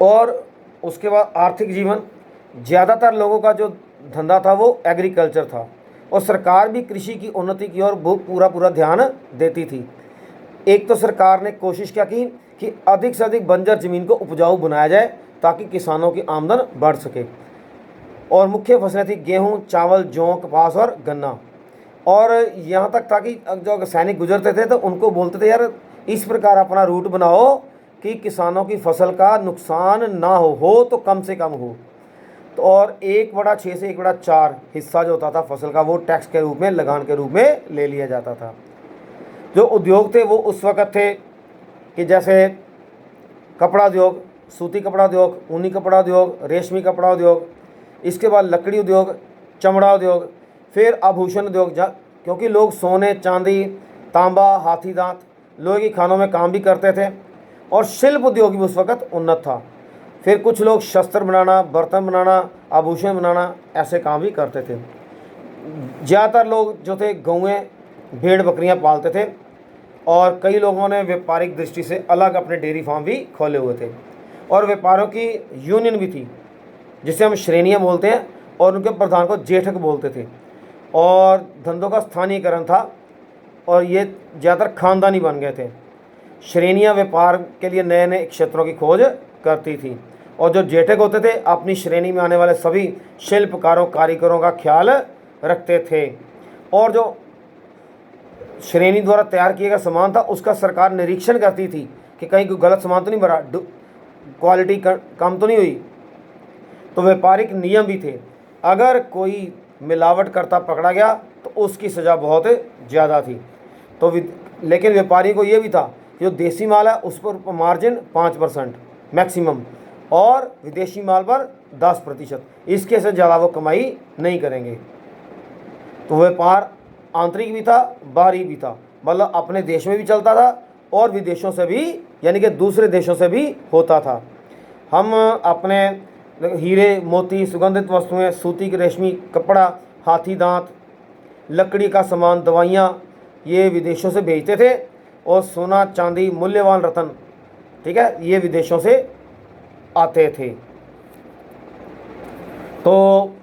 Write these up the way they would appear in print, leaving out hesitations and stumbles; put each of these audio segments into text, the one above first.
और उसके बाद आर्थिक जीवन, ज़्यादातर लोगों का जो धंधा था वो एग्रीकल्चर था, और सरकार भी कृषि की उन्नति की ओर पूरा पूरा ध्यान देती थी। एक तो सरकार ने कोशिश क्या की कि अधिक से अधिक बंजर ज़मीन को उपजाऊ बनाया जाए ताकि किसानों की आमदन बढ़ सके। और मुख्य फसलें थी गेहूँ, चावल, जौ, कपास और गन्ना। और यहाँ तक था कि जो सैनिक गुजरते थे तो उनको बोलते थे, यार इस प्रकार अपना रूट बनाओ कि किसानों की फसल का नुकसान ना हो तो कम से कम हो। तो और 1/6 से 1/4 हिस्सा जो होता था फसल का वो टैक्स के रूप में, लगान के रूप में ले लिया जाता था। जो उद्योग थे वो उस वक़्त थे कि जैसे कपड़ा उद्योग, सूती कपड़ा उद्योग, ऊनी कपड़ा उद्योग, रेशमी कपड़ा उद्योग, इसके बाद लकड़ी उद्योग, चमड़ा उद्योग, फिर आभूषण उद्योग, क्योंकि लोग सोने, चांदी, तांबा, हाथी दांत, लोहे की खानों में काम भी करते थे। और शिल्प उद्योग भी उस वक़्त उन्नत था। फिर कुछ लोग शस्त्र बनाना, बर्तन बनाना, आभूषण बनाना, ऐसे काम भी करते थे। ज़्यादातर लोग जो थे गौएँ, भेड़ बकरियां पालते थे, और कई लोगों ने व्यापारिक दृष्टि से अलग अपने डेयरी फार्म भी खोले हुए थे। और व्यापारियों की यूनियन भी थी जिसे हम श्रेणियाँ बोलते हैं, और उनके प्रधान को जेठक बोलते थे। और धंधों का स्थानीयकरण था, और ये ज़्यादातर खानदानी बन गए थे। श्रेणियाँ व्यापार के लिए नए नए क्षेत्रों की खोज करती थी, और जो जेठक होते थे अपनी श्रेणी में आने वाले सभी शिल्पकारों, कारीगरों का ख्याल रखते थे। और जो श्रेणी द्वारा तैयार किया गया सामान था उसका सरकार निरीक्षण करती थी कि कहीं कोई गलत सामान तो नहीं भरा, क्वालिटी कम तो नहीं हुई। तो व्यापारिक नियम भी थे, अगर कोई मिलावट करता पकड़ा गया तो उसकी सज़ा बहुत ज़्यादा थी। तो लेकिन व्यापारी को ये भी था कि जो देसी माल है उस पर मार्जिन 5% मैक्सिमम, और विदेशी माल पर 10%, इसके से ज़्यादा वो कमाई नहीं करेंगे। तो व्यापार आंतरिक भी था, बाहरी भी था, मतलब अपने देश में भी चलता था और विदेशों से भी, यानी कि दूसरे देशों से भी होता था। हम अपने हीरे, मोती, सुगंधित वस्तुएं, सूती की रेशमी कपड़ा, हाथी दांत, लकड़ी का सामान, दवाइयाँ, ये विदेशों से भेजते थे। और सोना, चांदी, मूल्यवान रत्न, ठीक है, ये विदेशों से आते थे। तो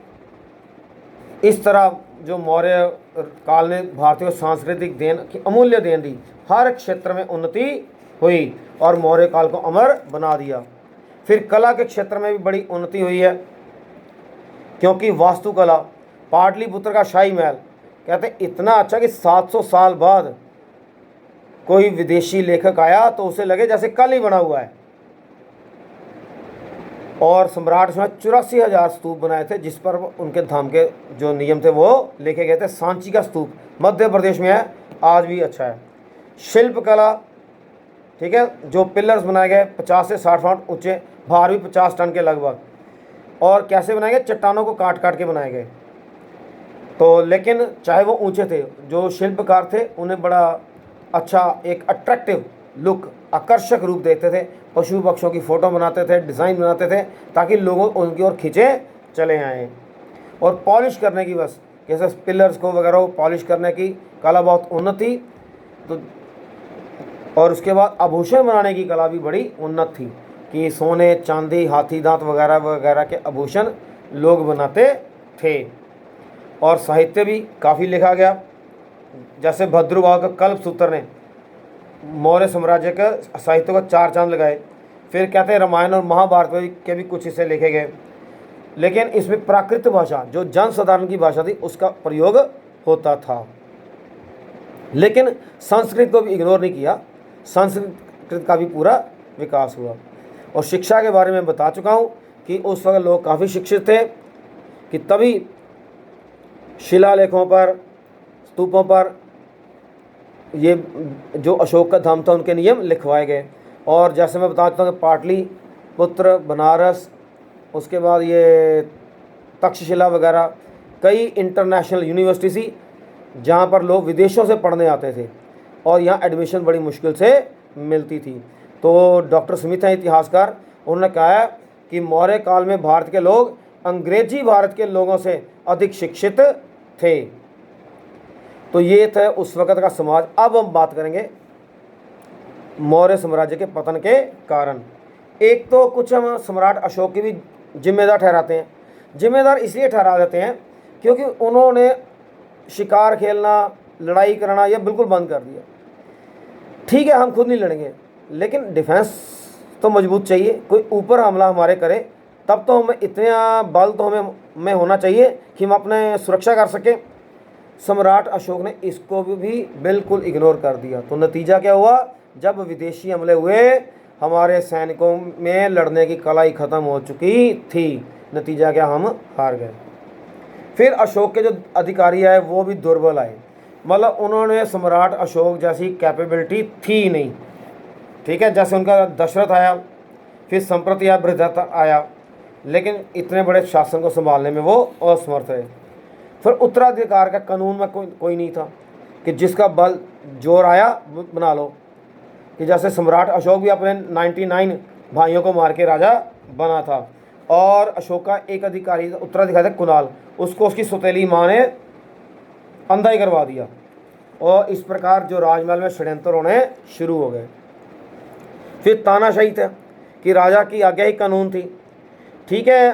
इस तरह जो मौर्य काल ने भारतीय सांस्कृतिक देन की अमूल्य देन दी, हर क्षेत्र में उन्नति हुई और मौर्य काल को अमर बना दिया। फिर कला के क्षेत्र में भी बड़ी उन्नति हुई है, क्योंकि वास्तुकला, पाटलिपुत्र का शाही महल, कहते इतना अच्छा कि 700 साल बाद कोई विदेशी लेखक आया तो उसे लगे जैसे कल ही बना हुआ है। और सम्राट ने 84,000 स्तूप बनाए थे, जिस पर उनके धाम के जो नियम थे वो लिखे गए थे। सांची का स्तूप मध्य प्रदेश में है, आज भी अच्छा है। शिल्पकला, ठीक है, जो पिलर्स बनाए गए 50 से 60 फुट ऊंचे, भार भी 50 टन के लगभग, और कैसे बनाए गए, चट्टानों को काट काट के बनाए गए। तो लेकिन चाहे वो ऊंचे थे, जो शिल्पकार थे उन्हें बड़ा अच्छा एक अट्रैक्टिव लुक, आकर्षक रूप देते थे। पशु पक्षियों की फ़ोटो बनाते थे, डिज़ाइन बनाते थे, ताकि लोगों उनकी ओर खींचे चले आएँ। और पॉलिश करने की, बस जैसे पिलर्स को वगैरह पॉलिश करने की कला बहुत उन्नत थी। तो और उसके बाद आभूषण बनाने की कला भी बड़ी उन्नत थी, कि सोने, चांदी, हाथी दांत वगैरह वगैरह के आभूषण लोग बनाते थे। और साहित्य भी काफ़ी लिखा गया, जैसे भद्रुवाह का कल्पसूत्र ने मौर्य साम्राज्य के साहित्य को 4 चांद लगाए। फिर कहते हैं रामायण और महाभारत के भी कुछ हिस्से लिखे गए, लेकिन इसमें प्राकृत भाषा, जो जन साधारण की भाषा थी, उसका प्रयोग होता था। लेकिन संस्कृत को भी इग्नोर नहीं किया, संस्कृत का भी पूरा विकास हुआ। और शिक्षा के बारे में बता चुका हूँ कि उस वक्त लोग काफ़ी शिक्षित थे, कि तभी शिलालेखों पर, स्तूपों पर ये जो अशोक का धाम था उनके नियम लिखवाए गए। और जैसे मैं बताता हूँ कि पाटलिपुत्र, बनारस, उसके बाद ये तक्षशिला वगैरह, कई इंटरनेशनल यूनिवर्सिटी थी जहाँ पर लोग विदेशों से पढ़ने आते थे, और यहाँ एडमिशन बड़ी मुश्किल से मिलती थी। तो डॉक्टर स्मिथ हैं इतिहासकार, उन्होंने कहा है कि मौर्य काल में भारत के लोग अंग्रेजी भारत के लोगों से अधिक शिक्षित थे। तो ये था उस वक़्त का समाज। अब हम बात करेंगे मौर्य साम्राज्य के पतन के कारण। एक तो कुछ हम सम्राट अशोक की भी जिम्मेदार ठहराते हैं। जिम्मेदार इसलिए ठहरा देते हैं क्योंकि उन्होंने शिकार खेलना, लड़ाई करना यह बिल्कुल बंद कर दिया। ठीक है, हम खुद नहीं लड़ेंगे, लेकिन डिफेंस तो मजबूत चाहिए। कोई ऊपर हमला हमारे करे तब तो हमें इतना बल तो हमें में होना चाहिए कि हम अपने सुरक्षा कर सकें। सम्राट अशोक ने इसको भी बिल्कुल इग्नोर कर दिया। तो नतीजा क्या हुआ, जब विदेशी हमले हुए हमारे सैनिकों में लड़ने की कला ही ख़त्म हो चुकी थी। नतीजा क्या, हम हार गए। फिर अशोक के जो अधिकारी आए वो भी दुर्बल आए, मतलब उन्होंने सम्राट अशोक जैसी कैपेबिलिटी थी नहीं। ठीक है, जैसे उनका दशरथ आया, फिर संप्रति या बृहदत्त आया, लेकिन इतने बड़े शासन को संभालने में वो असमर्थ रहे। फिर उत्तराधिकार का कानून में कोई नहीं था कि जिसका बल जोर आया बना लो, कि जैसे सम्राट अशोक भी अपने 99 भाइयों को मार के राजा बना था। और अशोक का एक अधिकारी उत्तराधिकारी था कुणाल, उसको उसकी सौतेली माँ ने अंधा ही करवा दिया। और इस प्रकार जो राजमहल में षड्यंत्र होने शुरू हो गए। फिर तानाशाही था कि राजा की आज्ञा ही कानून थी। ठीक है,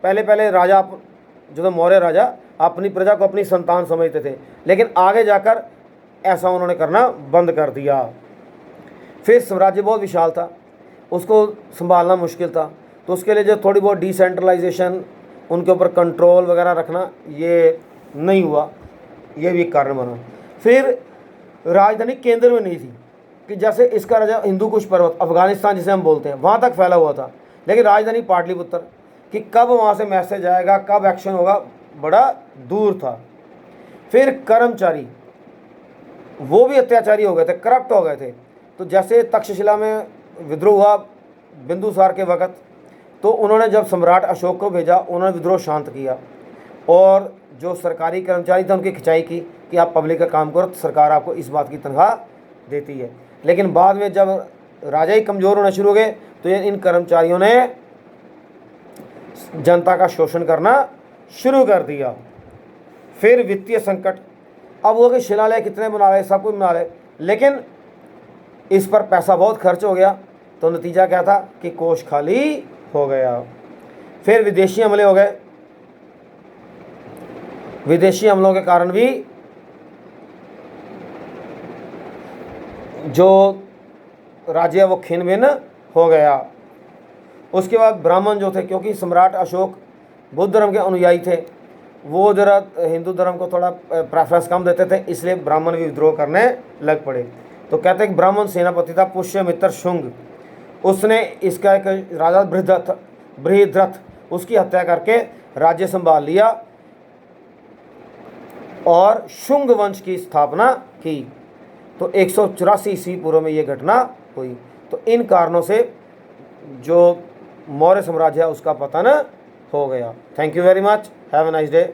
पहले पहले राजा जो तो मौर्य राजा अपनी प्रजा को अपनी संतान समझते थे, लेकिन आगे जाकर ऐसा उन्होंने करना बंद कर दिया। फिर साम्राज्य बहुत विशाल था, उसको संभालना मुश्किल था, तो उसके लिए जो थोड़ी बहुत डिसेंट्रलाइजेशन, उनके ऊपर कंट्रोल वगैरह रखना, ये नहीं हुआ, ये भी एक कारण बना। फिर राजधानी केंद्र में नहीं थी, कि जैसे इसका राजा हिंदू कुश पर्वत अफगानिस्तान जिसे हम बोलते हैं वहाँ तक फैला हुआ था, लेकिन राजधानी पाटलिपुत्र कि कब वहाँ से मैसेज आएगा, कब एक्शन होगा, बड़ा दूर था। फिर कर्मचारी वो भी अत्याचारी हो गए थे, करप्ट हो गए थे। तो जैसे तक्षशिला में विद्रोह हुआ बिंदुसार के वक़्त, तो उन्होंने जब सम्राट अशोक को भेजा, उन्होंने विद्रोह शांत किया और जो सरकारी कर्मचारी थे उनकी खिंचाई की कि आप पब्लिक का काम करो, तो सरकार आपको इस बात की तनख्वाह देती है। लेकिन बाद में जब राजा ही कमज़ोर होना शुरू हो गए, तो इन कर्मचारियों ने जनता का शोषण करना शुरू कर दिया। फिर वित्तीय संकट, अब वो कि शिलालेख कितने बना रहे, सब कुछ बना रहे, लेकिन इस पर पैसा बहुत खर्च हो गया, तो नतीजा क्या था कि कोष खाली हो गया। फिर विदेशी हमले हो गए, विदेशी हमलों के कारण भी जो राज्य है वो खिन भिन्न हो गया। उसके बाद ब्राह्मण जो थे, क्योंकि सम्राट अशोक बुद्ध धर्म के अनुयायी थे, वो जरा हिंदू धर्म को थोड़ा प्रेफरेंस कम देते थे, इसलिए ब्राह्मण भी विद्रोह करने लग पड़े। तो कहते हैं कि ब्राह्मण सेनापति था पुष्यमित्र शुंग, उसने इसका एक राजा बृहद्रथ उसकी हत्या करके राज्य संभाल लिया और शुंग वंश की स्थापना की। तो 184 ईस्वी पूर्व में ये घटना हुई। तो इन कारणों से जो मौर्य साम्राज्य है उसका पतन हो गया। Thank you very much, have a nice day.